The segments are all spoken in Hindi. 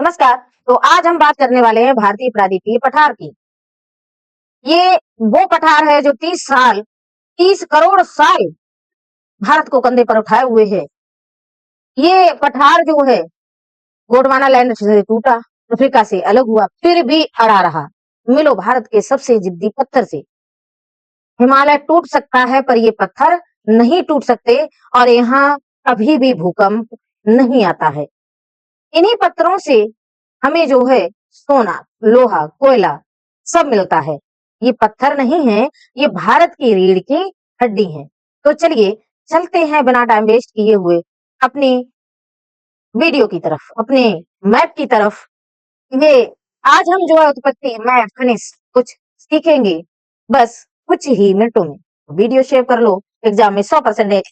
नमस्कार। तो आज हम बात करने वाले हैं भारतीय प्रायद्वीपीय पठार की। ये वो पठार है जो 30 करोड़ साल भारत को कंधे पर उठाए हुए है। ये पठार जो है गोंडवाना लैंड से टूटा, अफ्रीका से अलग हुआ, फिर भी अड़ा रहा। मिलो भारत के सबसे जिद्दी पत्थर से। हिमालय टूट सकता है पर ये पत्थर नहीं टूट सकते और यहाँ कभी भी भूकंप नहीं आता है। इन्हीं पत्थरों से हमें जो है सोना, लोहा, कोयला सब मिलता है। ये पत्थर नहीं है, ये भारत की रीढ़ की हड्डी है। तो चलिए चलते हैं बिना टाइम वेस्ट किए हुए अपनी वीडियो की तरफ, अपने मैप की तरफ। ये आज हम जो है उत्पत्ति, मैप, खनिज कुछ सीखेंगे बस कुछ ही मिनटों में। वीडियो शेयर कर लो, एग्जाम में 100%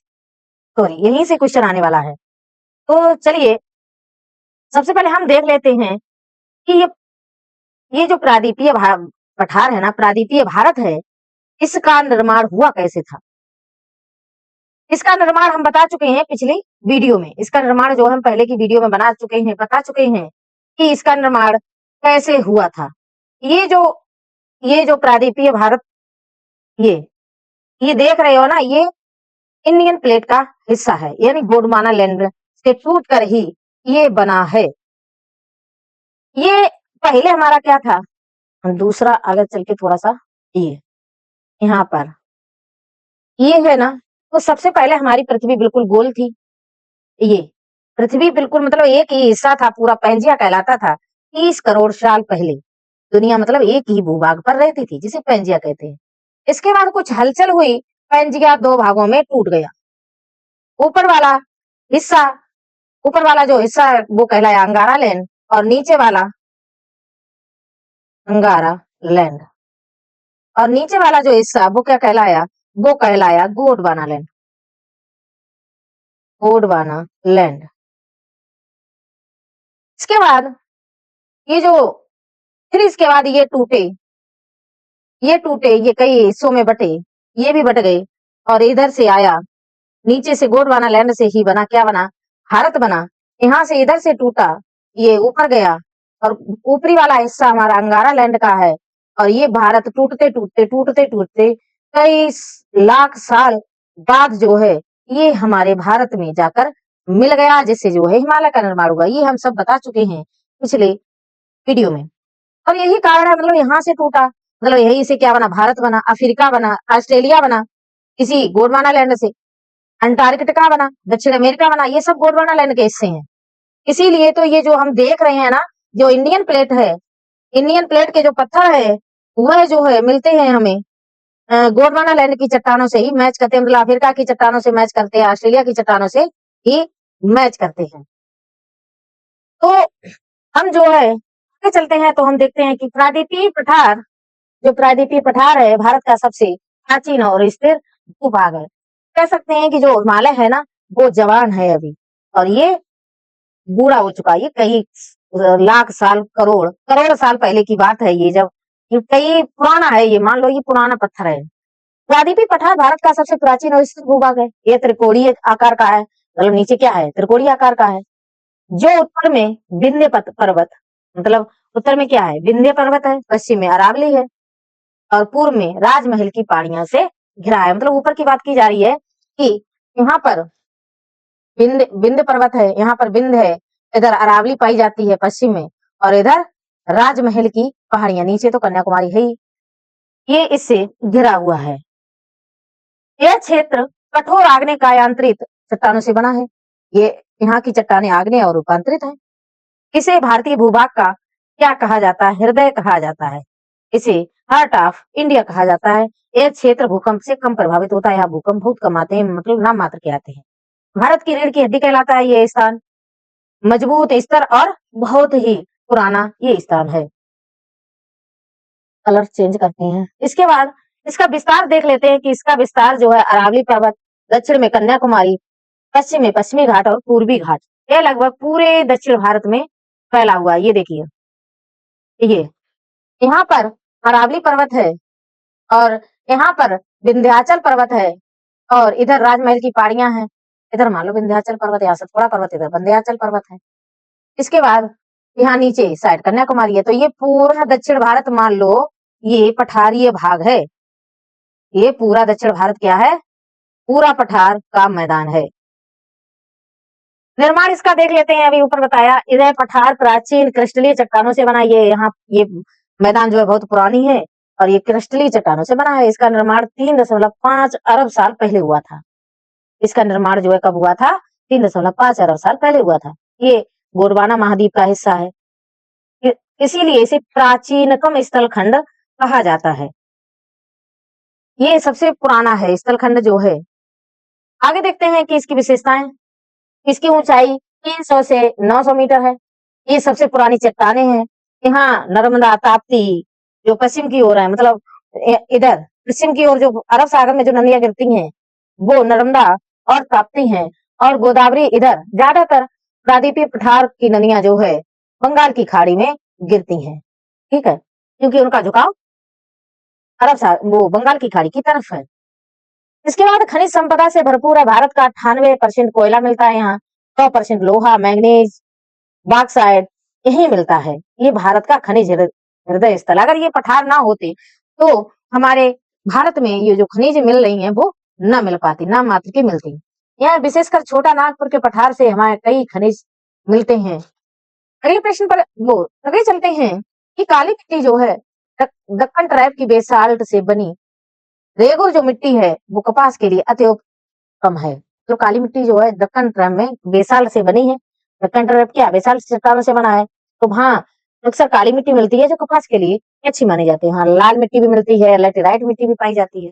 सॉरी यहीं से क्वेश्चन आने वाला है। तो चलिए सबसे पहले हम देख लेते हैं कि ये जो प्रायद्वीपीय पठार है ना, प्रायद्वीपीय भारत है, इसका निर्माण हुआ कैसे था। इसका निर्माण हम बता चुके हैं पिछली वीडियो में। इसका निर्माण जो हम पहले की वीडियो में बता चुके हैं कि इसका निर्माण कैसे हुआ था। ये जो प्रायद्वीपीय भारत, ये ये देख रहे हो ना, ये इंडियन प्लेट का हिस्सा है, यानी गोंडवाना लैंड से टूट कर ही ये बना है। ये पहले हमारा क्या था, दूसरा अगर चल के थोड़ा सा ये यहाँ पर ये है ना, तो सबसे पहले हमारी पृथ्वी बिल्कुल गोल थी। ये पृथ्वी बिल्कुल मतलब एक ही हिस्सा था, पूरा पैंजिया कहलाता था। 30 करोड़ साल पहले दुनिया मतलब एक ही भूभाग पर रहती थी, जिसे पैंजिया कहते हैं। इसके बाद कुछ हलचल हुई, पैंजिया दो भागों में टूट गया। ऊपर वाला हिस्सा, ऊपर वाला जो हिस्सा है वो कहलाया अंगारा लैंड, और नीचे वाला अंगारा लैंड, और नीचे वाला जो हिस्सा वो क्या कहलाया, वो कहलाया गोंडवाना लैंड। गोंडवाना लैंड। इसके बाद ये जो फिर इसके बाद ये टूटे, ये कई हिस्सों में बटे, ये भी बट गए, और इधर से आया, नीचे से गोंडवाना लैंड से ही बना, क्या बना, भारत बना। यहाँ से इधर से टूटा, ये ऊपर गया, और ऊपरी वाला हिस्सा हमारा अंगारा लैंड का है। और ये भारत टूटते कई लाख साल बाद जो है ये हमारे भारत में जाकर मिल गया, जिससे जो है हिमालय का निर्माण हुआ। ये हम सब बता चुके हैं पिछले वीडियो में। और यही कारण है, मतलब यहाँ से टूटा, मतलब यही से क्या बना, भारत बना, अफ्रीका बना, ऑस्ट्रेलिया बना, इसी गोंडवाना लैंड से अंटार्कटिका बना, दक्षिण अमेरिका बना, ये सब गोंडवाना लैंड के हिस्से हैं। इसीलिए तो ये जो हम देख रहे हैं ना, जो इंडियन प्लेट है, इंडियन प्लेट के जो पत्थर है वह जो है मिलते हैं हमें गोंडवाना लैंड की चट्टानों से ही मैच करते हैं, मतलब अफ्रीका की चट्टानों से मैच करते हैं, ऑस्ट्रेलिया की चट्टानों से ही मैच करते हैं। तो हम जो है आगे चलते हैं तो हम देखते हैं कि प्रायद्वीपीय पठार है भारत का सबसे प्राचीन और स्थिर भूभाग है। कह सकते हैं कि जो हिमालय है ना वो जवान है अभी, और ये बूढ़ा हो चुका है। ये कई लाख साल, करोड़ साल पहले की बात है। ये कई पुराना है, ये मान लो ये पुराना पत्थर है। प्रायद्वीपीय पठार भारत का सबसे प्राचीन और स्थिर भूभाग है। ये त्रिकोणीय आकार का है, मतलब नीचे क्या है, त्रिकोणीय आकार का है। जो उत्तर में पर्वत, मतलब उत्तर में क्या है, विंध्य पर्वत है, पश्चिम में अरावली है, और पूर्व में राजमहल की पहाड़ियां से घिरा है। मतलब ऊपर की बात की जा रही है कि यहाँ पर विंध्य पर्वत है, यहाँ पर विंध्य है, इधर अरावली पाई जाती है पश्चिम में, और इधर राजमहल की पहाड़ियां, नीचे तो कन्याकुमारी है ही, ये इससे घिरा हुआ है। यह क्षेत्र कठोर आग्नेयकायांतरित चट्टानों से बना है। ये यहाँ की चट्टानें आग्नेय और रूपांतरित है। इसे भारतीय भूभाग का क्या कहा जाता है, हृदय कहा जाता है। इसे हार्ट ऑफ इंडिया कहा जाता है। यह क्षेत्र भूकंप से कम प्रभावित होता है। यहाँ भूकंप बहुत कम आते हैं, मतलब नाम मात्र के आते हैं। भारत की रीढ़ की हड्डी कहलाता है ये स्थान। मजबूत स्तर और बहुत ही पुराना ये स्थान है। कलर चेंज करते हैं। इसके बाद इसका विस्तार देख लेते हैं कि इसका विस्तार जो है, अरावली पर्वत, दक्षिण में कन्याकुमारी, पश्चिम में पश्चिमी घाट और पूर्वी घाट, यह लगभग पूरे दक्षिण भारत में फैला हुआ है। ये देखिए, ये यहाँ पर अरावली पर्वत है, और यहाँ पर विंध्याचल पर्वत है, और इधर राजमहल की पहाड़ियां हैं। इधर मान लो विंध्याचल पर्वत, यहाँ सतपुड़ा पर्वत, इधर विंध्याचल पर्वत है। इसके बाद यहाँ नीचे साइड कन्याकुमारी है। तो ये पूरा दक्षिण भारत मान लो ये पठारीय भाग है। ये पूरा दक्षिण भारत क्या है? पूरा पठार का मैदान है। निर्माण इसका देख लेते हैं। अभी ऊपर बताया यह पठार प्राचीन क्रिस्टलीय चट्टानों से बना। ये यहाँ ये मैदान जो है बहुत पुरानी है और ये क्रिस्टलीय चट्टानों से बना है। इसका निर्माण 3.5 अरब साल पहले हुआ था। इसका निर्माण जो है कब हुआ था? 3.5 अरब साल पहले हुआ था। ये गोंडवाना महाद्वीप का हिस्सा है, इसीलिए इसे प्राचीनतम स्थल खंड कहा जाता है। ये सबसे पुराना है स्थल खंड जो है। आगे देखते हैं कि इसकी विशेषताएं। इसकी ऊंचाई 300 से 900 मीटर है। ये सबसे पुरानी चट्टानें हैं। यहाँ नर्मदा, ताप्ती जो पश्चिम की ओर है, मतलब इधर पश्चिम की ओर जो अरब सागर में जो नदियां गिरती हैं वो नर्मदा और ताप्ती हैं, और गोदावरी इधर। ज्यादातर प्रायद्वीपीय पठार की नदियां जो है बंगाल की खाड़ी में गिरती हैं, ठीक है, क्योंकि उनका झुकाव वो बंगाल की खाड़ी की तरफ है। इसके बाद खनिज संपदा से भरपूर है। भारत का 98% कोयला मिलता है यहाँ। 100% लोहा, मैंगनीज, बॉक्साइट यही मिलता है। ये भारत का खनिज हृदय स्थल। अगर ये पठार ना होते तो हमारे भारत में ये जो खनिज मिल रही है वो न मिल पाती, नाम मात्र की मिलती। यहाँ विशेषकर छोटा नागपुर के पठार से हमारे कई खनिज मिलते हैं। अगले प्रश्न पर वो आगे चलते हैं कि काली मिट्टी जो है दक्कन ट्राइब की बेसाल्ट से बनी रेगुर जो मिट्टी है वो कपास के लिए अति उत्तम है। जो काली मिट्टी जो है दक्कन ट्राइब में बेसाल्ट से बनी है। दक्कन ट्राइब क्या बेसाल्ट चट्टानों से बना है। तो वहां अक्सर काली मिट्टी मिलती है जो कपास के लिए अच्छी मानी जाती है। हाँ, लाल मिट्टी भी मिलती है, लेटेराइट मिट्टी भी पाई जाती है।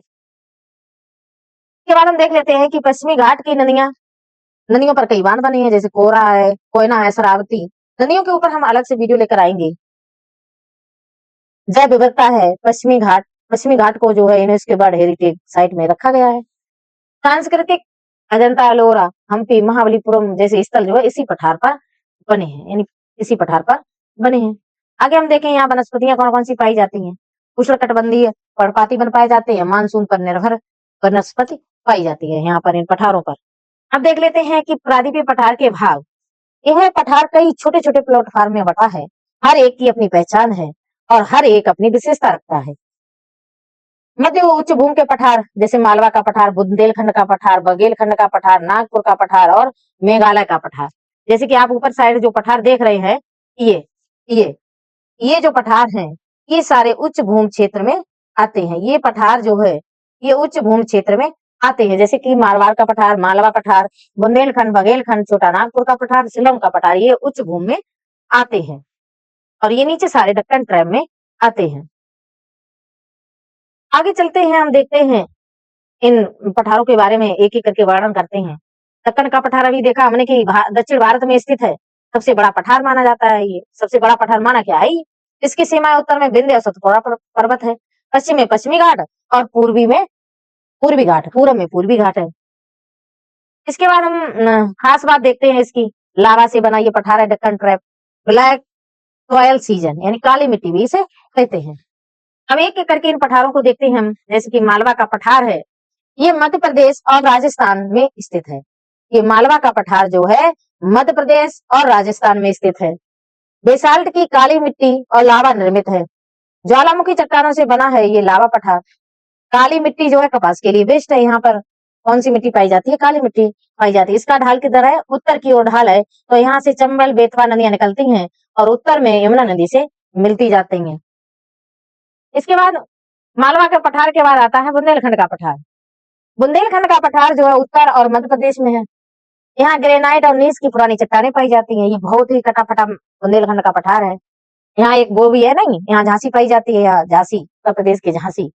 इसके बाद हम देख लेते हैं कि पश्चिमी घाट की नदियों पर कई बांध बने हैं, जैसे कोरा है, कोयना है, शरावती। नदियों के ऊपर हम अलग से वीडियो लेकर आएंगे। जैव विविधता है पश्चिमी घाट को जो है यूनेस्को वर्ल्ड हेरिटेज साइट में रखा गया है। सांस्कृतिक अजंता एलोरा, हम्पी, महाबलीपुरम जैसे स्थल जो है इसी पठार पर बने हैं, यानी इसी पठार पर बने हैं। आगे हम देखें यहाँ वनस्पतियां कौन कौन सी पाई जाती हैं। उष्णकटिबंधीय पर्णपाती वन पाए जाते हैं। मानसून पर निर्भर वनस्पति पाई जाती है यहाँ पर इन पठारों पर। अब देख लेते हैं कि प्रायद्वीपीय पठार के भाग। यह पठार कई छोटे छोटे प्लेटफार्म में बटा है। हर एक की अपनी पहचान है और हर एक अपनी विशेषता रखता है। मध्य उच्च भूमि के पठार जैसे मालवा का पठार, बुंदेलखंड का पठार, बघेलखंड का पठार, नागपुर का पठार और मेघालय का पठार। जैसे कि आप ऊपर साइड जो पठार देख रहे हैं, ये ये ये जो पठार हैं ये सारे उच्च भूमि क्षेत्र में आते हैं। ये पठार जो है ये उच्च भूमि क्षेत्र में आते हैं, जैसे कि मारवाड़ का पठार, मालवा पठार, बुंदेलखंड, बघेलखंड, छोटा नागपुर का पठार, शिलोंग का पठार, ये उच्च भूमि में आते हैं और ये नीचे सारे दक्कन ट्राइब में आते हैं। आगे चलते हैं, हम देखते हैं इन पठारों के बारे में एक एक करके वर्णन करते हैं। दक्कन का पठार अभी देखा हमने कि दक्षिण भारत में स्थित है। सबसे बड़ा पठार माना जाता है। ये सबसे बड़ा पठार माना क्या है? इसकी सीमाएं उत्तर में विंध्य और सतपुड़ा पर्वत है, पश्चिम में पश्चिमी घाट और पूर्वी में पूर्वी घाट, पूर्व में पूर्वी घाट है। इसके बाद हम खास बात देखते हैं इसकी। लावा से बना ये पठार है Deccan trap. Black soil season यानी काली मिट्टी भी इसे कहते हैं। अब एक एक करके इन पठारों को देखते हैं हम। जैसे कि मालवा का पठार है, ये मध्य प्रदेश और राजस्थान में स्थित है। ये मालवा का पठार जो है मध्य प्रदेश और राजस्थान में स्थित है। बेसाल्ट की काली मिट्टी और लावा निर्मित है। ज्वालामुखी चट्टानों से बना है ये लावा पठार। काली मिट्टी जो है कपास के लिए बेस्ट है। यहाँ पर कौन सी मिट्टी पाई जाती है? काली मिट्टी पाई जाती है। इसका ढाल किधर है? उत्तर की ओर ढाल है। तो यहाँ से चंबल, बेतवा नदियां निकलती हैं और उत्तर में यमुना नदी से मिलती जाती हैं। इसके बाद मालवा के पठार के बाद आता है बुंदेलखंड का पठार। बुंदेलखंड का पठार जो है उत्तर और मध्य प्रदेश में है। यहाँ ग्रेनाइट और नीस की पुरानी चट्टानें पाई जाती हैं। ये बहुत ही कटाफटा बुंदेलखंड का पठार है। यहाँ एक वो भी है नहीं, यहाँ झांसी पाई जाती है। यहाँ झांसी, उत्तर प्रदेश के झांसी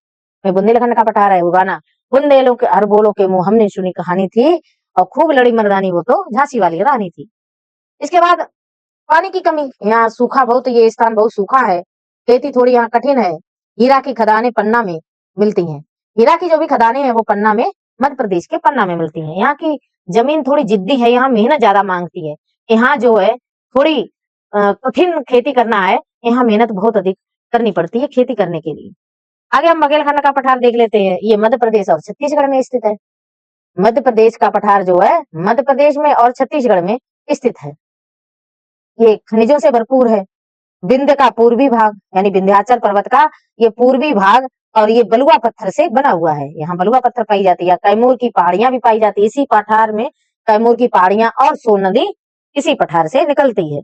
में बुंदेलखंड का पठार है। वो गाना बुंदेलों के अरबोलों के मुंह हमने सुनी कहानी थी और खूब लड़ी मर्दानी, वो तो झांसी वाली रानी थी। इसके बाद पानी की कमी, यहाँ सूखा बहुत, ये स्थान बहुत सूखा है। खेती थोड़ी यहाँ कठिन है। हीरा की खदानें पन्ना में मिलती हैं। हीरा की जो भी खदानें हैं वो पन्ना में, मध्य प्रदेश के पन्ना में मिलती हैं। यहाँ की जमीन थोड़ी जिद्दी है, यहाँ मेहनत ज्यादा मांगती है। यहाँ जो है थोड़ी कठिन खेती करना है, यहाँ मेहनत बहुत अधिक करनी पड़ती है खेती करने के लिए। आगे हम बघेलखंड का पठार देख लेते हैं। ये मध्य प्रदेश और छत्तीसगढ़ में स्थित है। मध्य प्रदेश का पठार जो है मध्य प्रदेश में और छत्तीसगढ़ में स्थित है। ये खनिजों से भरपूर है। विंध्य का पूर्वी भाग यानी विंध्याचल पर्वत का ये पूर्वी भाग और ये बलुआ पत्थर से बना हुआ है। यहाँ बलुआ पत्थर पाई जाती है। कैमूर की पहाड़ियां भी पाई जाती है इसी पठार में। कैमूर की पहाड़ियां और सोन नदी इसी पठार से निकलती है।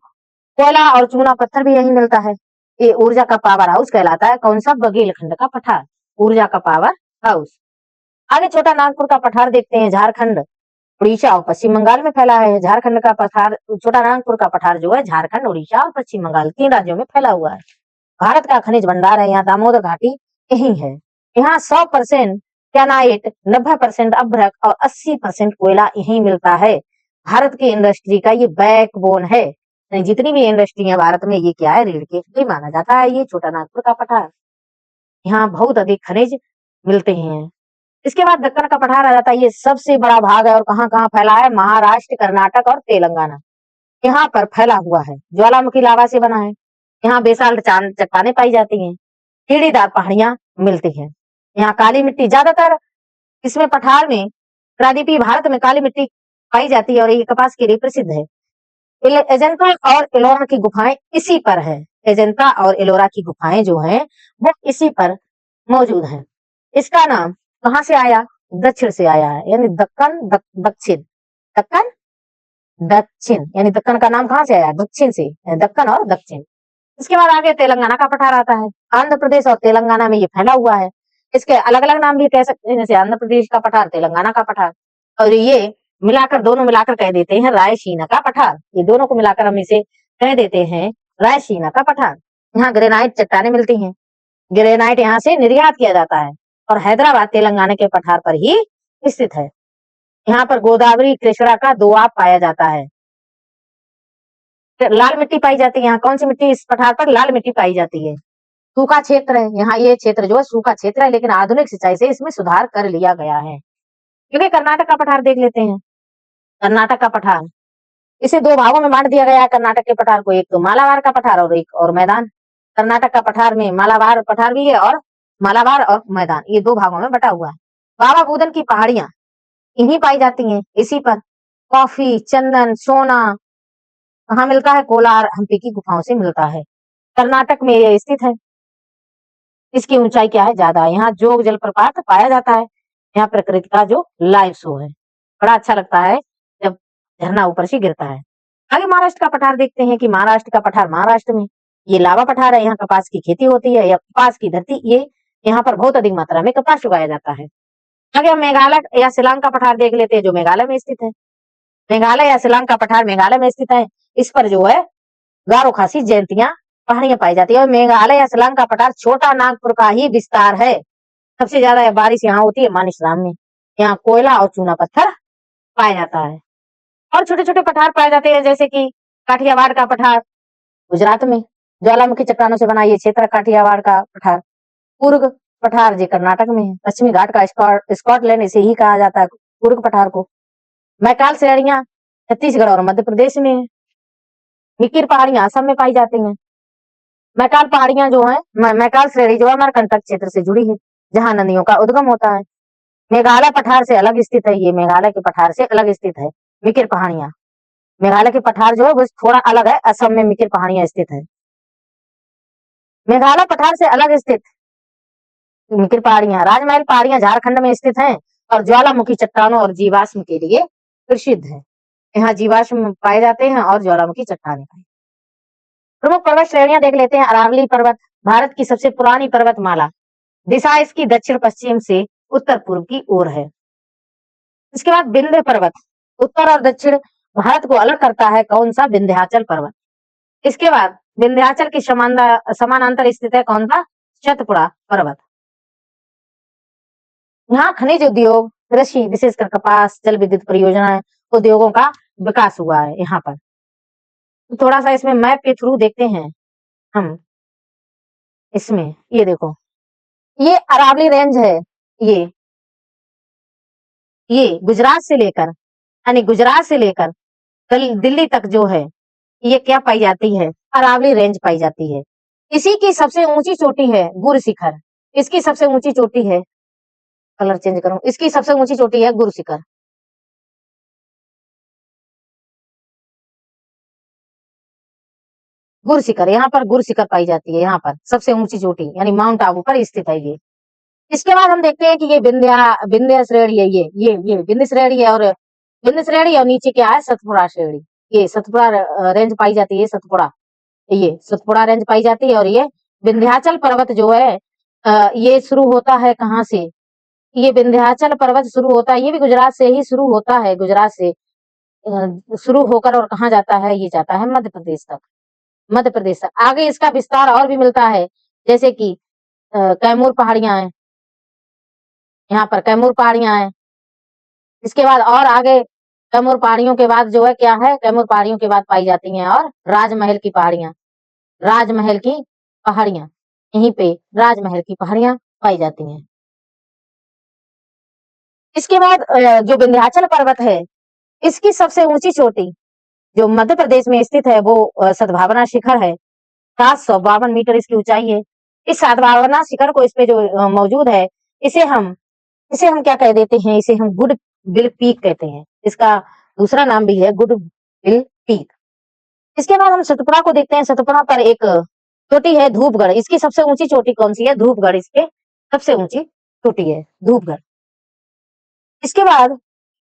कोयला और चूना पत्थर भी यही मिलता है। ये ऊर्जा का पावर हाउस कहलाता है। कौन सा? बघेलखंड का पठार ऊर्जा का पावर हाउस। आगे छोटा नागपुर का पठार देखते हैं। झारखंड, उड़ीसा और पश्चिम बंगाल में फैला है। झारखंड का पठार, छोटा नागपुर का पठार जो है झारखंड, उड़ीसा और पश्चिम बंगाल 3 राज्यों में फैला हुआ है। भारत का खनिज भंडार है। यहाँ दामोदर घाटी यही है। यहाँ 100% कैनाइट, 90% अभ्रक और 80% कोयला यही मिलता है। भारत की इंडस्ट्री का ये बैकबोन है। जितनी भी इंडस्ट्री है भारत में ये क्या है? रीढ़ की हड्डी माना जाता है ये छोटा नागपुर का पठार। यहाँ बहुत अधिक खनिज मिलते हैं। इसके बाद दक्कन का पठार आ जाता है। ये सबसे बड़ा भाग है और कहाँ कहाँ फैला है? महाराष्ट्र, कर्नाटक और तेलंगाना यहाँ पर फैला हुआ है। ज्वालामुखी लावा से बना है। यहाँ बेसाल्ट चट्टानें पाई जाती हैं। सीढ़ीदार पहाड़ियां मिलती हैं। यहाँ काली मिट्टी ज्यादातर इसमें पठार में, प्रायद्वीपीय भारत में काली मिट्टी पाई जाती है और ये कपास के लिए प्रसिद्ध है। अजंता और एलोरा की गुफाएं इसी पर है। अजंता और एलोरा की गुफाएं जो हैं वो इसी पर मौजूद हैं। इसका नाम कहाँ से आया? दक्षिण से आया है, यानी दक्कन, दक्षिण, दक्कन दक्षिण, यानी दक्कन का नाम कहाँ से आया? दक्षिण से, दक्कन और दक्षिण। इसके बाद आगे तेलंगाना का पठार आता है। आंध्र प्रदेश और तेलंगाना में ये फैला हुआ है। इसके अलग अलग नाम भी कह सकते हैं, जैसे आंध्र प्रदेश का पठार, तेलंगाना का पठार, और ये मिलाकर, दोनों मिलाकर कह देते हैं रायसीना का पठार। ये दोनों को मिलाकर हम इसे कह देते हैं रायसीना का पठार। यहाँ ग्रेनाइट चट्टानें मिलती हैं। ग्रेनाइट यहाँ से निर्यात किया जाता है और हैदराबाद तेलंगाना के पठार पर ही स्थित है। यहाँ पर गोदावरी कृष्णा का दोआब पाया जाता है। लाल मिट्टी पाई जाती है। यहाँ कौन सी मिट्टी? इस पठार पर लाल मिट्टी पाई जाती है। सूखा क्षेत्र है। यहाँ ये क्षेत्र जो है सूखा क्षेत्र है, लेकिन आधुनिक सिंचाई से इसमें सुधार कर लिया गया है। क्योंकि कर्नाटक का पठार देख लेते हैं। कर्नाटक का पठार, इसे 2 भागों में बांट दिया गया है कर्नाटक के पठार को। एक तो मालाबार का पठार और एक और मैदान। कर्नाटक का पठार में मालाबार पठार भी है और मालाबार और मैदान, ये 2 भागों में बटा हुआ है। बाबा बुदन की पहाड़ियां इन्हीं पाई जाती हैं इसी पर। कॉफी, चंदन, सोना कहाँ मिलता है? कोलार, हम्पी की गुफाओं से मिलता है। कर्नाटक में ये स्थित है। इसकी ऊंचाई क्या है? ज्यादा है। यहाँ जोग जलप्रपात पाया जाता है। यहाँ प्रकृति का जो लाइव शो है, बड़ा अच्छा लगता है जब झरना ऊपर से गिरता है। आगे महाराष्ट्र का पठार देखते हैं कि महाराष्ट्र का पठार, महाराष्ट्र में ये लावा पठार है। यहाँ कपास की खेती होती है, या कपास की धरती, ये यहाँ पर बहुत अधिक मात्रा में कपास उगाया जाता है। आगे हम मेघालय या शिलांग का पठार देख लेते हैं जो मेघालय में स्थित है। मेघालय या शिलांग का पठार मेघालय में स्थित है। इस पर जो है गारो खासी जयंतियां पहाड़ियां पाई जाती है। और मेघालय या शिलांग का पठार छोटा नागपुर का ही विस्तार है। सबसे ज्यादा बारिश यहाँ होती है मानिसराम में। यहाँ कोयला और चूना पत्थर पाया जाता है और छोटे छोटे पठार पाए जाते हैं, जैसे कि काठियावाड़ का पठार गुजरात में, ज्वालामुखी चट्टानों से बना ये क्षेत्र काठियावाड़ का पठार। कुर्ग पठार जी कर्नाटक में है। पश्चिमी घाट का स्कॉटलैंड इसे ही कहा जाता है, कुर्ग पठार को। मैकाल श्रेणियां छत्तीसगढ़ और मध्य प्रदेश में है। मिकिर पहाड़ियां असम में पाई जाती हैं। मैकाल पहाड़ियां जो है, मैकाल श्रेणी जो है अमरकंटक क्षेत्र से जुड़ी है, जहां नदियों का उद्गम होता है। मेघालय पठार से अलग स्थित है। ये मेघालय के पठार से अलग स्थित है मिकिर पहाड़ियां। मेघालय के पठार जो है वो थोड़ा अलग है। असम में मिकिर पहाड़ियां स्थित है। मेघालय पठार से अलग स्थित मिकिर पहाड़ियां, राजमहल पहाड़ियां झारखंड में स्थित हैं और ज्वालामुखी चट्टानों और जीवाश्म के लिए प्रसिद्ध है। यहाँ जीवाश्म पाए जाते हैं और ज्वालामुखी चट्टानें पाई। प्रमुख पर्वत श्रेणियां देख लेते हैं। अरावली पर्वत भारत की सबसे पुरानी पर्वतमाला, दिशा इसकी दक्षिण पश्चिम से उत्तर पूर्व की ओर है। इसके बाद विंध्य पर्वत, उत्तर और दक्षिण भारत को अलग करता है। कौन सा? विंध्याचल पर्वत। इसके बाद विंध्याचल की समानांतर स्थित है कौन सा? सतपुड़ा पर्वत। यहाँ खनिज उद्योग, कृषि, विशेषकर कपास, जल विद्युत परियोजनाएं, उद्योगों का विकास हुआ है यहाँ पर। तो थोड़ा सा इसमें मैप के थ्रू देखते हैं हम। इसमें ये देखो, ये अरावली रेंज है। ये गुजरात से लेकर, यानी गुजरात से लेकर दिल्ली तक जो है, ये क्या पाई जाती है? अरावली रेंज पाई जाती है। इसी की सबसे ऊंची चोटी है गुरु शिखर। इसकी सबसे ऊंची चोटी है, कलर चेंज करूं, इसकी सबसे ऊंची चोटी है गुरु शिखर। गुर शिखर, यहाँ पर गुर शिखर पाई जाती है, यहाँ पर सबसे ऊंची चोटी यानी माउंट आबू पर स्थित है ये। इसके बाद हम देखते हैं कि ये विंध्य श्रेणी है, ये विंध्य श्रेणी है, और विंध्य श्रेणी और नीचे क्या है, सतपुड़ा श्रेणी। ये सतपुड़ा रेंज पाई जाती है, ये सतपुड़ा रेंज पाई जाती है। और ये विंध्याचल पर्वत जो है ये शुरू होता है कहाँ से, ये विंध्याचल पर्वत शुरू होता है, ये भी गुजरात से ही शुरू होता है, गुजरात से शुरू होकर और कहाँ जाता है, ये जाता है मध्य प्रदेश तक, मध्य प्रदेश तक। आगे इसका विस्तार और भी मिलता है, जैसे कि कैमूर पहाड़ियां हैं, यहाँ पर कैमूर पहाड़ियां हैं। इसके बाद और आगे कैमूर पहाड़ियों के बाद जो है क्या है, कैमूर पहाड़ियों के बाद पाई जाती हैं और राजमहल की पहाड़ियां, राजमहल की पहाड़ियां, यहीं पे राजमहल की पहाड़ियां पाई जाती हैं। इसके बाद जो विंध्याचल पर्वत है, इसकी सबसे ऊंची चोटी जो मध्य प्रदेश में स्थित है वो सद्भावना शिखर है, 752 मीटर इसकी ऊंचाई है। इस सद्भावना शिखर को इस पे जो मौजूद है, इसे हम क्या कह देते हैं, इसे हम गुड विल पीक कहते हैं। इसका दूसरा नाम भी है गुड विल पीक। इसके बाद हम सतपुड़ा को देखते हैं। सतपुड़ा पर एक चोटी है धूपगढ़, इसकी सबसे ऊंची चोटी कौन सी है, धूपगढ़ इसके सबसे ऊंची चोटी है, धूपगढ़। इसके बाद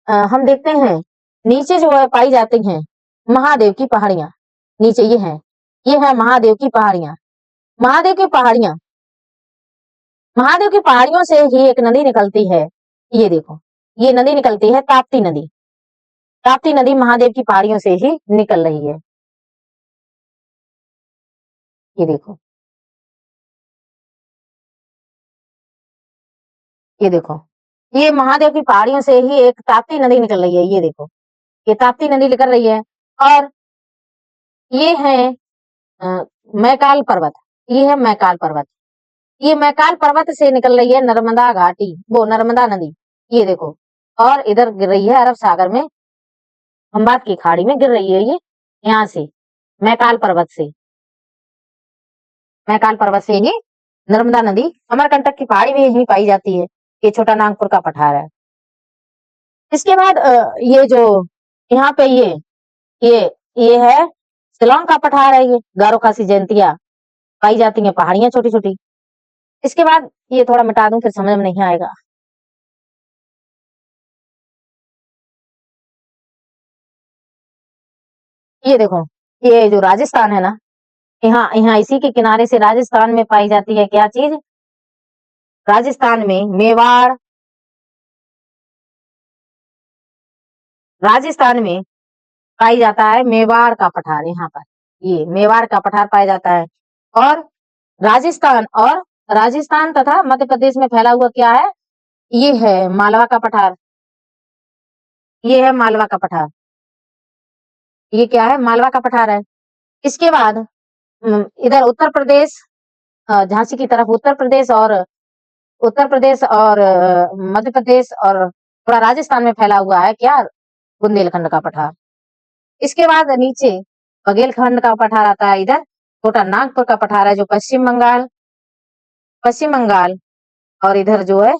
हम देखते हैं नीचे जो है पाई जाती हैं महादेव की पहाड़ियां, नीचे ये है महादेव की पहाड़ियां। महादेव की पहाड़ियां, महादेव की पहाड़ियों से ही एक नदी निकलती है, ये देखो, ये नदी निकलती है ताप्ती नदी, ताप्ती नदी महादेव की पहाड़ियों से ही निकल रही है, ये देखो, ये देखो, ये महादेव की पहाड़ियों से ही एक ताप्ती नदी निकल रही है, ये देखो, ये ताप्ती नदी निकल रही है। और ये है मैकाल पर्वत, ये है मैकाल पर्वत, ये मैकाल पर्वत से निकल रही है नर्मदा घाटी, वो नर्मदा नदी, ये देखो, और इधर गिर रही है अरब सागर में, खंबात की खाड़ी में गिर रही है ये, यहाँ से मैकाल पर्वत से, मैकाल पर्वत से ही नर्मदा नदी अमरकंटक की पहाड़ी में यही पाई जाती है। ये छोटा नागपुर का पठार है। इसके बाद ये जो यहाँ पे ये ये है शिलोंग का पठार है, ये गारो खासी जयंतिया पाई जाती है, पहाड़ियां छोटी छोटी। इसके बाद ये थोड़ा मिटा दूं फिर समझ में नहीं आएगा। ये देखो, ये जो राजस्थान है ना, यहाँ यहाँ इसी के किनारे से राजस्थान में पाई जाती है क्या चीज, राजस्थान में मेवाड़, राजस्थान में पाई जाता है मेवाड़ का पठार, यहाँ पर ये मेवाड़ का पठार पाया जाता है। और राजस्थान तथा मध्य प्रदेश में फैला हुआ क्या है, ये है मालवा का पठार, ये है मालवा का पठार, ये क्या है, मालवा का पठार है। इसके बाद इधर उत्तर प्रदेश, झांसी की तरफ उत्तर प्रदेश और मध्य प्रदेश और थोड़ा राजस्थान में फैला हुआ है क्या, बुंदेलखंड का पठार। इसके बाद नीचे बघेलखंड का पठार आता है, इधर छोटा नागपुर का पठार है जो पश्चिम बंगाल और इधर जो है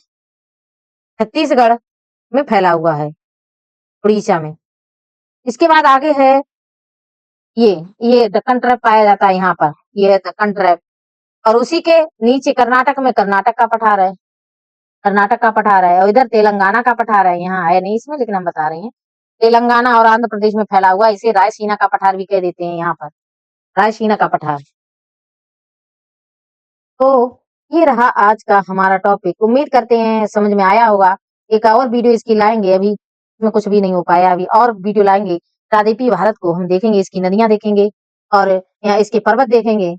छत्तीसगढ़ में फैला हुआ है, उड़ीसा में। इसके बाद आगे है ये दक्कन ट्रैप पाया जाता है यहाँ पर, ये है दक्कन ट्रैप। और उसी के नीचे कर्नाटक में कर्नाटक का पठार है, कर्नाटक का पठार है। और इधर तेलंगाना का पठार है, यहाँ है नहीं इसमें लेकिन हम बता रहे हैं, तेलंगाना और आंध्र प्रदेश में फैला हुआ, इसे रायसीना का पठार भी कह देते हैं यहाँ पर, रायसीना का पठार। तो ये रहा आज का हमारा टॉपिक, उम्मीद करते हैं समझ में आया होगा। एक और वीडियो इसकी लाएंगे, अभी इसमें कुछ भी नहीं हो पाया, अभी और वीडियो लाएंगे प्रायद्वीपीय भारत को हम देखेंगे, इसकी नदियां देखेंगे और यहाँ इसके पर्वत देखेंगे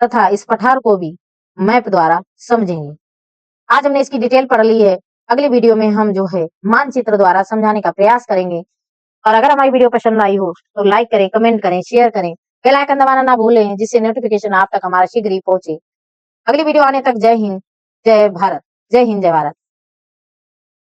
तथा इस पठार को भी मैप द्वारा समझेंगे। आज हमने इसकी डिटेल पढ़ ली है, अगली वीडियो में हम जो है मानचित्र द्वारा समझाने का प्रयास करेंगे। और अगर हमारी वीडियो पसंद आई हो तो लाइक करें, कमेंट करें, शेयर करें, बेल आइकन दबाना ना भूलें जिससे नोटिफिकेशन आप तक हमारा शीघ्र ही पहुंचे। अगली वीडियो आने तक जय हिंद, जय भारत, जय हिंद, जय भारत।